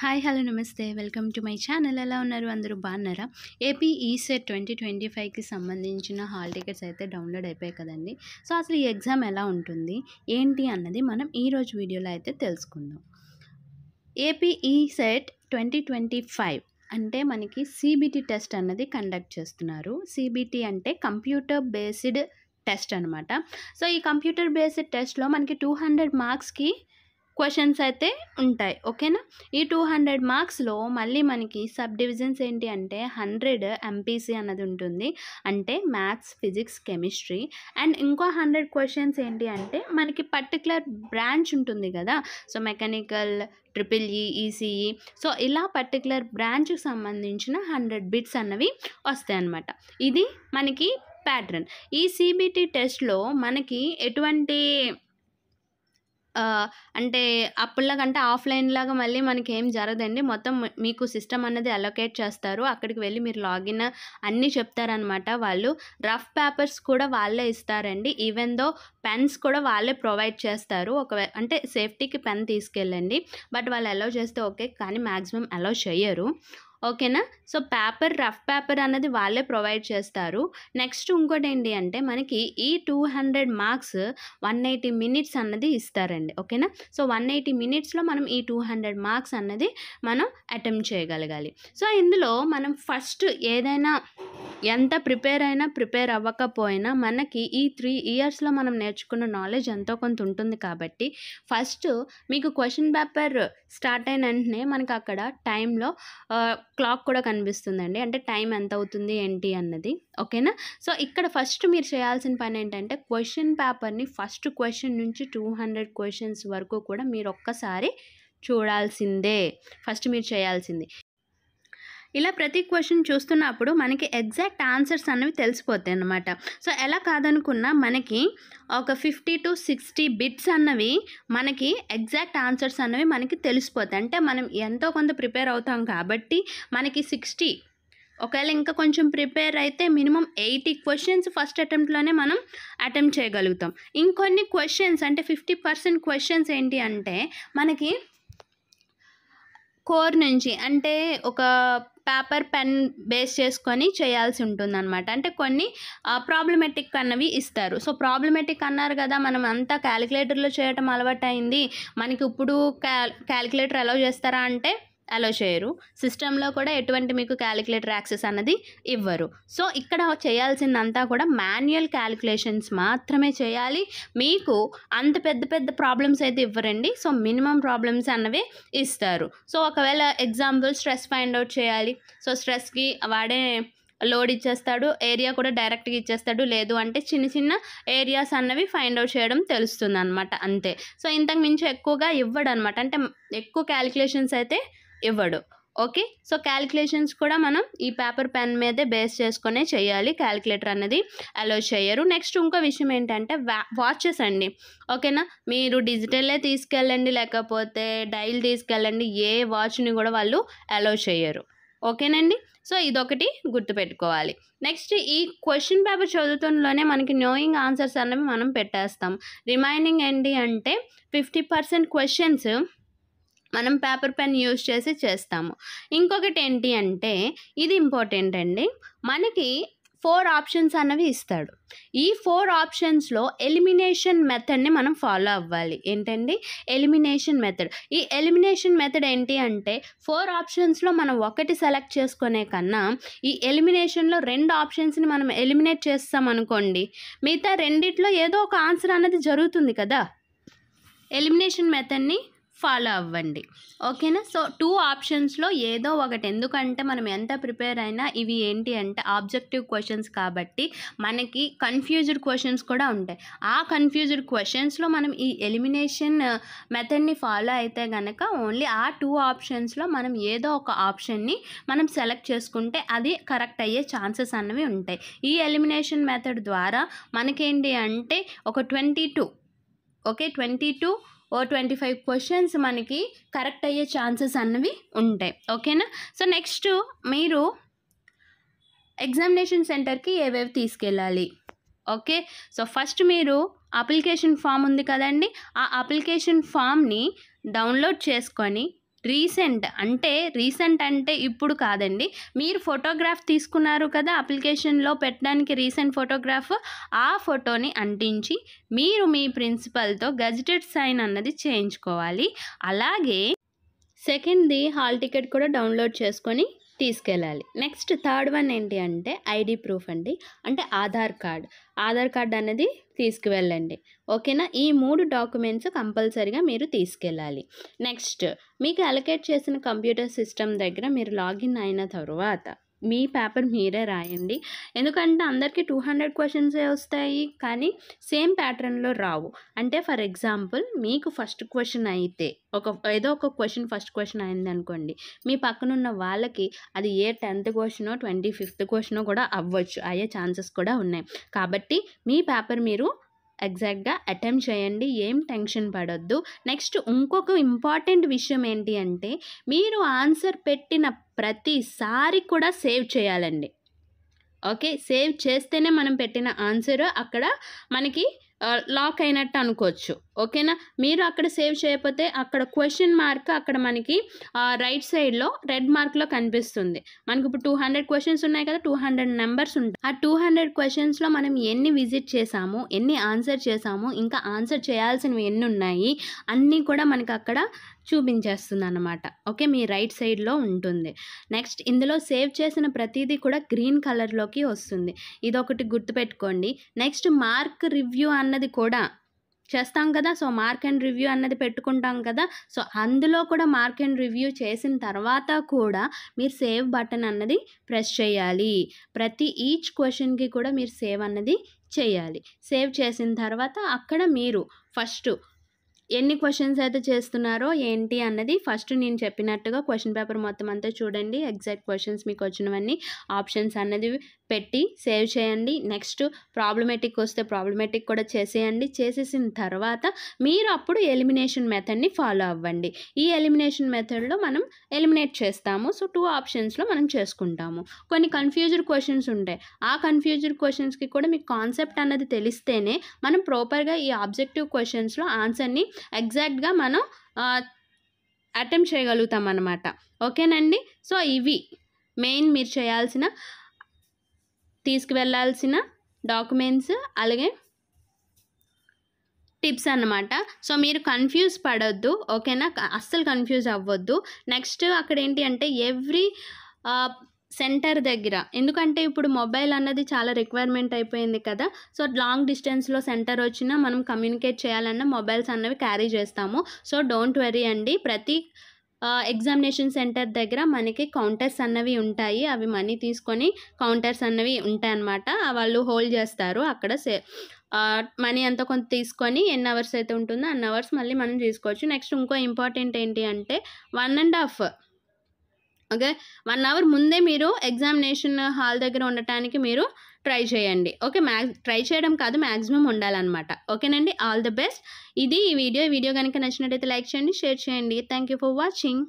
Hi hello నమస్తే welcome to my channel. ఎలా ఉన్నారు? అందరూ బాగున్నారా? ఏపీ ఈసెట్ 2025కి సంబంధించిన హాల్ టికెట్స్ అయితే డౌన్లోడ్ అయిపోయాయి కదండి. సో అసలు ఈ ఎగ్జామ్ ఎలా ఉంటుంది ఏంటి అన్నది మనం ఈరోజు వీడియోలో అయితే తెలుసుకుందాం. ఏపీ ఈసెట్ 2025 అంటే మనకి సిబిటి టెస్ట్ అన్నది కండక్ట్ చేస్తున్నారు. సిబిటి అంటే కంప్యూటర్ బేస్డ్ టెస్ట్ అనమాట. సో ఈ కంప్యూటర్ బేస్డ్ టెస్ట్లో మనకి 200 మార్క్స్కి క్వశ్చన్స్ అయితే ఉంటాయి. ఓకేనా? ఈ 200 మార్క్స్లో మళ్ళీ మనకి సబ్ డివిజన్స్ ఏంటి అంటే 100 ఎంపీసీ అన్నది ఉంటుంది, అంటే మ్యాథ్స్, ఫిజిక్స్, కెమిస్ట్రీ. అండ్ ఇంకో 100 క్వశ్చన్స్ ఏంటి అంటే మనకి పర్టికులర్ బ్రాంచ్ ఉంటుంది కదా. So mechanical, triple ECE, so ఇలా పర్టికులర్ బ్రాంచ్కి సంబంధించిన 100 బిట్స్ అన్నవి వస్తాయి అన్నమాట. ఇది మనకి ప్యాటర్న్. ఈ సిబిటి టెస్ట్లో మనకి ఎటువంటి అంటే అప్పుడులాగంటే ఆఫ్లైన్ లాగా మళ్ళీ మనకి ఏం జరగదండి. మొత్తం మీకు సిస్టమ్ అన్నది అలొకేట్ చేస్తారు. అక్కడికి వెళ్ళి మీరు లాగిన్ అన్నీ చెప్తారనమాట. వాళ్ళు రఫ్ పేపర్స్ కూడా వాళ్ళే ఇస్తారండి. ఈవెన్ దో పెన్స్ కూడా వాళ్ళే ప్రొవైడ్ చేస్తారు. అంటే సేఫ్టీకి పెన్ తీసుకెళ్ళండి, బట్ వాళ్ళు అలౌ చేస్తే ఓకే, కానీ మ్యాక్సిమం అలౌ చేయరు. ఓకేనా? సో రఫ్ పేపర్ అన్నది వాళ్ళే ప్రొవైడ్ చేస్తారు. నెక్స్ట్ ఇంకోటి ఏంటి అంటే మనకి ఈ 200 మార్క్స్ 180 మినిట్స్ అన్నది ఇస్తారండి. ఓకేనా? సో 180 మినిట్స్లో మనం ఈ 200 మార్క్స్ అన్నది మనం అటెంప్ట్ చేయగలగాలి. సో ఇందులో మనం ఫస్ట్ ఏదైనా ఎంత ప్రిపేర్ అవ్వకపోయినా మనకి ఈ 3 ఇయర్స్లో మనం నేర్చుకున్న నాలెడ్జ్ ఎంతో కొంత ఉంటుంది కాబట్టి ఫస్ట్ మీకు క్వశ్చన్ పేపర్ స్టార్ట్ అయిన వెంటనే మనకు అక్కడ టైంలో క్లాక్ కూడా కనిపిస్తుందండి, అంటే టైం ఎంత అవుతుంది ఏంటి అన్నది. ఓకేనా? సో ఇక్కడ ఫస్ట్ మీరు చేయాల్సిన పని ఏంటంటే క్వశ్చన్ పేపర్ని ఫస్ట్ క్వశ్చన్ నుంచి 200 క్వశ్చన్స్ వరకు కూడా మీరు ఒక్కసారి చూడాల్సిందే. ఫస్ట్ మీరు చేయాల్సింది ఇలా ప్రతి క్వశ్చన్ చూస్తున్నప్పుడు మనకి ఎగ్జాక్ట్ ఆన్సర్స్ అనేవి తెలిసిపోతాయి అన్నమాట. సో ఎలా కాదనుకున్నా మనకి ఒక 50 to 60 బిట్స్ అన్నవి మనకి ఎగ్జాక్ట్ ఆన్సర్స్ అన్నవి మనకి తెలిసిపోతాయి. అంటే మనం ఎంతో కొంత ప్రిపేర్ అవుతాం కాబట్టి మనకి 60, ఒకవేళ ఇంకా కొంచెం ప్రిపేర్ అయితే మినిమం 80 క్వశ్చన్స్ ఫస్ట్ అటెంప్ట్లోనే మనం అటెంప్ట్ చేయగలుగుతాం. ఇంకొన్ని క్వశ్చన్స్ అంటే 50% క్వశ్చన్స్ ఏంటి అంటే మనకి కోర్ నుంచి, అంటే ఒక పేపర్ పెన్ బేస్ చేసుకొని చేయాల్సి ఉంటుందన్నమాట. అంటే కొన్ని ప్రాబ్లమెటిక్ అన్నవి ఇస్తారు. సో ప్రాబ్లమెటిక్ అన్నారు కదా, మనం అంతా క్యాలిక్యులేటర్లో చేయటం అలవాటు అయింది, మనకి ఇప్పుడు క్యాలిక్యులేటర్ అలౌ చేస్తారా అంటే అలౌ చేయరు. సిస్టంలో కూడా ఎటువంటి మీకు క్యాలిక్యులేటర్ యాక్సెస్ అన్నది ఇవ్వరు. సో ఇక్కడ చేయాల్సిందంతా కూడా మాన్యువల్ క్యాలిక్యులేషన్స్ మాత్రమే చేయాలి. మీకు అంత పెద్ద ప్రాబ్లమ్స్ అయితే ఇవ్వరండి. సో మినిమం ప్రాబ్లమ్స్ అన్నవే ఇస్తారు. సో ఒకవేళ ఎగ్జాంపుల్ స్ట్రెస్ ఫైండ్ అవుట్ చేయాలి, సో స్ట్రెస్కి వాడే లోడ్ ఇచ్చేస్తాడు, ఏరియా కూడా డైరెక్ట్గా ఇచ్చేస్తాడు, లేదు అంటే చిన్న ఏరియాస్ అన్నవి ఫైండ్ అవుట్ చేయడం తెలుస్తుంది అనమాట, అంతే. సో ఇంతకు మించి ఎక్కువగా ఇవ్వడు అనమాట, అంటే ఎక్కువ క్యాలిక్యులేషన్స్ అయితే ఇవ్వడు. ఓకే? సో క్యాలిక్యులేషన్స్ కూడా మనం ఈ పేపర్ పెన్ మీదే బేస్ చేసుకునే చేయాలి, క్యాలిక్యులేటర్ అనేది అలో చేయరు. నెక్స్ట్ ఇంకో విషయం ఏంటంటే వాచెస్ అండి. ఓకేనా? మీరు డిజిటల్లే తీసుకెళ్ళండి, లేకపోతే డైల్ తీసుకెళ్ళండి, ఏ వాచ్ని కూడా వాళ్ళు అలో చేయరు. ఓకేనండి? సో ఇదొకటి గుర్తుపెట్టుకోవాలి. నెక్స్ట్ ఈ క్వశ్చన్ పేపర్ చదువుతున్నలోనే మనకి నోయింగ్ ఆన్సర్స్ అన్నవి మనం పెట్టేస్తాం. రిమైనింగ్ ఏంటి అంటే 50% క్వశ్చన్స్ మనం పేపర్ పెన్ యూజ్ చేసి చేస్తాము. ఇంకొకటి ఏంటి అంటే ఇది ఇంపార్టెంట్ అండి, మనకి 4 ఆప్షన్స్ అన్నవి ఇస్తాడు. ఈ 4 ఆప్షన్స్లో ఎలిమినేషన్ మెథడ్ని మనం ఫాలో అవ్వాలి. ఏంటండి? Elimination method. ఈ ఎలిమినేషన్ మెథడ్ ఏంటి అంటే 4 ఆప్షన్స్లో మనం ఒకటి సెలెక్ట్ చేసుకునే కన్నా ఈ ఎలిమినేషన్లో 2 ఆప్షన్స్ని మనం ఎలిమినేట్ చేస్తాం అనుకోండి, మిగతా రెండిట్లో ఏదో ఒక ఆన్సర్ అన్నది జరుగుతుంది కదా. ఎలిమినేషన్ మెథడ్ని ఫాలో అవ్వండి. ఓకేనా? సో 2 ఆప్షన్స్లో ఏదో ఒకటి, ఎందుకంటే మనం ఎంత ప్రిపేర్ అయినా ఇవి ఏంటి అంటే ఆబ్జెక్టివ్ క్వశ్చన్స్ కాబట్టి మనకి కన్ఫ్యూజ్డ్ క్వశ్చన్స్ కూడా ఉంటాయి. ఆ కన్ఫ్యూజ్డ్ క్వశ్చన్స్లో మనం ఈ ఎలిమినేషన్ మెథడ్ని ఫాలో అయితే కనుక ఓన్లీ ఆ 2 ఆప్షన్స్లో మనం ఏదో ఒక ఆప్షన్ని మనం సెలెక్ట్ చేసుకుంటే అది కరెక్ట్ అయ్యే ఛాన్సెస్ అన్నవి ఉంటాయి. ఈ ఎలిమినేషన్ మెథడ్ ద్వారా మనకేంటి అంటే ఒక 22 ఓ 25 క్వశ్చన్స్ మనకి కరెక్ట్ అయ్యే ఛాన్సెస్ అన్నవి ఉంటాయి. ఓకేనా? సో నెక్స్ట్ మీరు ఎగ్జామినేషన్ సెంటర్కి ఏవేవి తీసుకెళ్ళాలి. ఓకే? సో ఫస్ట్ మీరు అప్లికేషన్ ఫామ్ ఉంది కదండి, ఆ అప్లికేషన్ ఫామ్ని డౌన్లోడ్ చేసుకొని రీసెంట్ అంటే ఇప్పుడు కాదండి. మీరు ఫోటోగ్రాఫ్ తీసుకున్నారు కదా అప్లికేషన్‌లో పెట్టడానికి రీసెంట్ ఫోటోగ్రాఫ్. ఆ ఫోటోని అంటించి మీరు మీ ప్రిన్సిపల్‌తో గెజిటెడ్ సైన్ అన్నది చేయించుకోవాలి. అలాగే సెకండ్‌ది హాల్ టికెట్ కూడా డౌన్లోడ్ చేసుకొని తీసుకెళ్ళాలి. నెక్స్ట్ థర్డ్ వన్ ఏంటి అంటే ఐడీ ప్రూఫ్ అండి. అంటే ఆధార్ కార్డ్ అనేది తీసుకువెళ్ళండి. ఓకేనా? ఈ 3 డాక్యుమెంట్స్ కంపల్సరీగా మీరు తీసుకెళ్ళాలి. నెక్స్ట్ మీకు అలొకేట్ చేసిన కంప్యూటర్ సిస్టమ్ దగ్గర మీరు లాగిన్ అయిన తరువాత మీ పేపర్ మీరే రాయండి. ఎందుకంటే అందరికీ 200 క్వశ్చన్సే వస్తాయి, కానీ సేమ్ ప్యాటర్న్‌లో రావు. అంటే ఫర్ ఎగ్జాంపుల్ మీకు ఫస్ట్ క్వశ్చన్ అయితే ఏదో ఒక క్వశ్చన్ ఫస్ట్ క్వశ్చన్ అయిందనుకోండి, మీ పక్కనున్న వాళ్ళకి అది ఏ 10th క్వశ్చనో 25th క్వశ్చనో కూడా అవ్వచ్చు. అయ్యే ఛాన్సెస్ కూడా ఉన్నాయి. కాబట్టి మీ పేపర్ మీరు ఎగ్జాక్ట్‌గా అటెంప్ట్ చేయండి. ఏం టెన్షన్ పడొద్దు. నెక్స్ట్ ఇంకొక ఇంపార్టెంట్ విషయం ఏంటి అంటే మీరు ఆన్సర్ పెట్టిన ప్రతిసారి కూడా సేవ్ చేయాలండి. ఓకే? సేవ్ చేస్తేనే మనం పెట్టిన ఆన్సర్ అక్కడ మనకి లాక్ అయినట్టు అనుకోవచ్చు. ఓకేనా? మీరు అక్కడ సేవ్ చేయకపోతే అక్కడ క్వశ్చన్ మార్క్ అక్కడ మనకి రైట్ సైడ్‌లో రెడ్ మార్క్‌లో కనిపిస్తుంది. మనకి ఇప్పుడు 200 క్వశ్చన్స్ ఉన్నాయి కదా! 200 నంబర్స్ ఉంటాయి. ఆ 200 క్వశ్చన్స్‌లో మనం ఎన్ని విజిట్ చేసాము, ఎన్ని ఆన్సర్ చేసాము, ఇంకా ఆన్సర్ చేయాల్సినవి ఎన్ని ఉన్నాయి అన్నీ కూడా మనకి అక్కడ చూపించేస్తుందన్నమాట. ఓకే? మీ రైట్ సైడ్‌లో ఉంటుంది. నెక్స్ట్ ఇందులో సేవ్ చేసిన ప్రతీదీ కూడా గ్రీన్ కలర్‌లోకి వస్తుంది. ఇదొకటి గుర్తుపెట్టుకోండి. నెక్స్ట్ మార్క్ రివ్యూ అన్నది కూడా చేస్తాం కదా! సో, మార్క్ అండ్ రివ్యూ అన్నది పెట్టుకుంటాం కదా! సో, అందులో కూడా మార్క్ అండ్ రివ్యూ చేసిన తర్వాత కూడా మీరు సేవ్ బటన్ అన్నది ప్రెస్ చేయాలి. ప్రతి ఈచ్ క్వశ్చన్‌కి కూడా మీరు సేవ్ అన్నది చేయాలి. సేవ్ చేసిన తర్వాత అక్కడ మీరు ఫస్ట్ ఎన్ని క్వశ్చన్స్ అయితే చేస్తున్నారో ఏంటి అన్నది ఫస్ట్ నేను చెప్పినట్టుగా క్వశ్చన్ పేపర్ మొత్తం అంతా చూడండి. ఎగ్జాక్ట్ క్వశ్చన్స్ మీకు వచ్చినవన్నీ ఆప్షన్స్ అన్నది పెట్టి సేవ్ చేయండి. నెక్స్ట్ ప్రాబ్లమేటిక్ వస్తే ప్రాబ్లమేటిక్ కూడా చేసేయండి. చేసేసిన తర్వాత మీరు అప్పుడు ఎలిమినేషన్ మెథడ్‌ని ఫాలో అవ్వండి. ఈ ఎలిమినేషన్ మెథడ్‌లో మనం ఎలిమినేట్ చేస్తాము. సో, 2 ఆప్షన్స్‌లో మనం చేసుకుంటాము. కొన్ని కన్‌ఫ్యూజ్డ్ క్వశ్చన్స్ ఉంటాయి. ఆ కన్‌ఫ్యూజ్డ్ క్వశ్చన్స్‌కి కూడా మీకు కాన్సెప్ట్ అన్నది తెలిస్తేనే మనం ప్రాపర్‌గా ఈ ఆబ్జెక్టివ్ క్వశ్చన్స్‌లో ఆన్సర్‌ని ఎగ్జాక్ట్‌గా మనం అటెంప్ట్ చేయగలుగుతాం అన్నమాట. ఓకేనండి? సో, ఇవి మెయిన్ మీరు చేయాల్సిన తీసుకువెళ్ళాల్సిన డాక్యుమెంట్స్ అలాగే టిప్స్ అన్నమాట. సో, మీరు కన్‌ఫ్యూజ్ పడొద్దు. ఓకేనా? అస్సలు కన్‌ఫ్యూజ్ అవ్వద్దు. నెక్స్ట్ అక్కడ ఏంటి అంటే ఎవ్రీ సెంటర్ దగ్గర, ఎందుకంటే ఇప్పుడు మొబైల్ అన్నది చాలా రిక్వైర్మెంట్ అయిపోయింది కదా! సో, లాంగ్ డిస్టెన్స్‌లో సెంటర్ వచ్చినా మనం కమ్యూనికేట్ చేయాలన్నా మొబైల్స్ అన్నవి క్యారీ చేస్తాము. సో, డోంట్ వరీ అండి. ప్రతి ఎగ్జామినేషన్ సెంటర్ దగ్గర మనకి కౌంటర్స్ అన్నవి ఉంటాయి. అవి మనీ తీసుకొని కౌంటర్స్ అన్నవి ఉంటాయన్నమాట. వాళ్ళు హోల్డ్ చేస్తారు. అక్కడ మనీ అంతా కొంత తీసుకొని ఎన్ని అవర్స్ అయితే ఉంటుందో అన్ని అవర్స్ మళ్ళీ మనం తీసుకోవచ్చు. నెక్స్ట్ ఇంకో ఇంపార్టెంట్ ఏంటి అంటే 1.5 ఓకే 1 అవర్ ముందే మీరు ఎగ్జామినేషన్ హాల్ దగ్గర ఉండటానికి మీరు ట్రై చేయండి. ఓకే? ట్రై చేయడం కాదు, మ్యాక్సిమం ఉండాలన్నమాట. ఓకేనండి? All the best. ఇది ఈ వీడియో కనుక నచ్చినట్టయితే లైక్ చేయండి, షేర్ చేయండి. Thank you for watching.